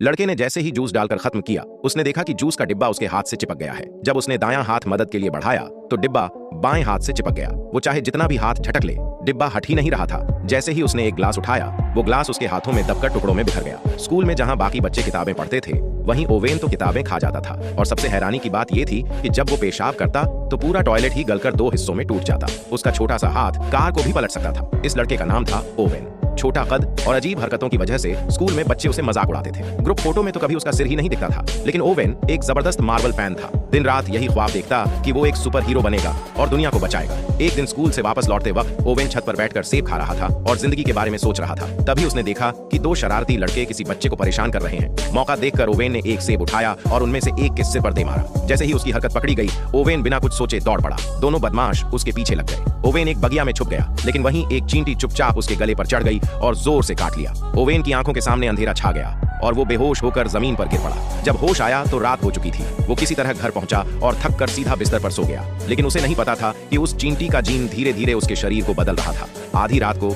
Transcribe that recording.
लड़के ने जैसे ही जूस डालकर खत्म किया, उसने देखा कि जूस का डिब्बा उसके हाथ से चिपक गया है। जब उसने दायां हाथ मदद के लिए बढ़ाया तो डिब्बा बाएं हाथ से चिपक गया। वो चाहे जितना भी हाथ झटक ले, डिब्बा हट ही नहीं रहा था। जैसे ही उसने एक ग्लास उठाया, वो ग्लास उसके हाथों में दबकर टुकड़ों में बिखर गया। स्कूल में जहां बाकी बच्चे किताबें पढ़ते थे, वहीं ओवेन तो किताबें खा जाता था। और सबसे हैरानी की बात यह थी कि जब वो पेशाब करता तो पूरा टॉयलेट ही गलकर दो हिस्सों में टूट जाता। उसका छोटा सा हाथ कार को भी पलट सकता था। इस लड़के का नाम था ओवेन। छोटा कद और अजीब हरकतों की वजह से स्कूल में बच्चे उसे मजाक उड़ाते थे। ग्रुप फोटो में तो कभी उसका सिर ही नहीं दिखता था। लेकिन ओवेन एक जबरदस्त मार्वल फैन था। दिन रात यही ख्वाब देखता कि वो एक सुपर हीरो बनेगा और दुनिया को बचाएगा। एक दिन स्कूल से वापस लौटते वक्त ओवेन छत पर बैठकर सेब खा रहा था और जिंदगी के बारे में सोच रहा था। तभी उसने देखा कि दो शरारती लड़के किसी बच्चे को परेशान कर रहे हैं। मौका देखकर ओवेन ने एक सेब उठाया और उनमें से एक के सिर पर दे मारा। जैसे ही उसकी हरकत पकड़ी गई, ओवेन बिना कुछ सोचे दौड़ पड़ा। दोनों बदमाश उसके पीछे लग गए। ओवेन एक बगिया में छुप गया, लेकिन वहीं एक चींटी चुपचाप उसके गले पर चढ़ गई और जोर से काट लिया। ओवेन की आंखों के सामने अंधेरा छा गया और वो बेहोश होकर जमीन पर गिर पड़ा। जब होश आया तो रात हो चुकी थी। वो किसी तरह घर पहुंचा और थक कर सीधा बिस्तर पर सो गया। लेकिन उसे नहीं पता था कि उस चींटी का जीन धीरे धीरे उसके शरीर को बदल रहा था। आधी रात को